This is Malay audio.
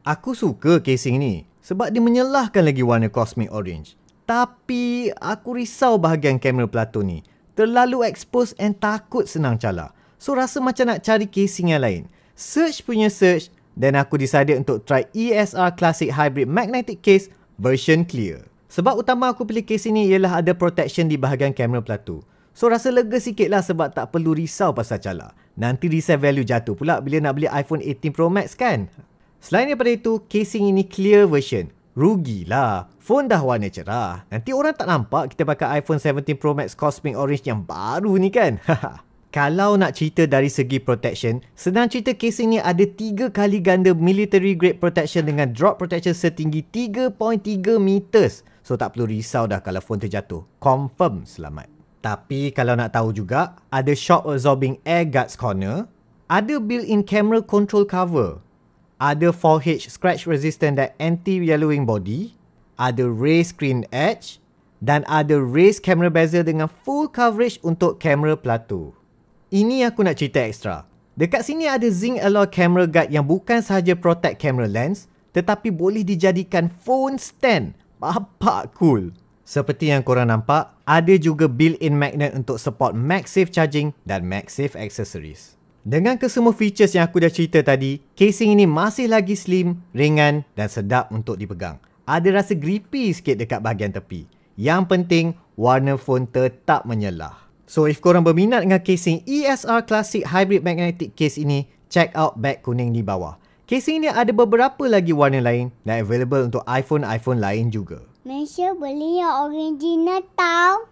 Aku suka casing ni sebab dia menyelahkan lagi warna cosmic orange. Tapi aku risau bahagian kamera Plato ni. Terlalu expose and takut senang calar. So rasa macam nak cari casing yang lain. Search dan aku decided untuk try ESR Classic Hybrid Magnetic Case version clear. Sebab utama aku pilih casing ni ialah ada protection di bahagian kamera Plato. So rasa lega sikit lah sebab tak perlu risau pasal calar. Nanti resale value jatuh pula bila nak beli iPhone 18 Pro Max kan? Selain daripada itu, casing ini clear version. Rugilah. Phone dah warna cerah. Nanti orang tak nampak kita pakai iPhone 17 Pro Max Cosmic Orange yang baru ni kan? Kalau nak cerita dari segi protection, senang cerita casing ni ada 3 kali ganda military grade protection dengan drop protection setinggi 3.3 meters. So tak perlu risau dah kalau phone terjatuh. Confirm selamat. Tapi kalau nak tahu juga, ada shock absorbing air guards corner, ada built-in camera control cover, ada 4H scratch resistant dan anti-yellowing body, ada raised screen edge dan ada raised camera bezel dengan full coverage untuk kamera Plato. Ini aku nak cerita ekstra. Dekat sini ada zinc alloy camera guard yang bukan sahaja protect camera lens tetapi boleh dijadikan phone stand. Bapak cool. Seperti yang korang nampak, ada juga built-in magnet untuk support MagSafe charging dan MagSafe accessories. Dengan kesemua features yang aku dah cerita tadi, casing ini masih lagi slim, ringan dan sedap untuk dipegang. Ada rasa grippy sikit dekat bahagian tepi. Yang penting, warna phone tetap menyelah. So if korang berminat dengan casing ESR Classic Hybrid Magnetic Case ini, check out beg kuning di bawah. Casing ini ada beberapa lagi warna lain dan available untuk iPhone lain juga. Make sure beli yang original tau.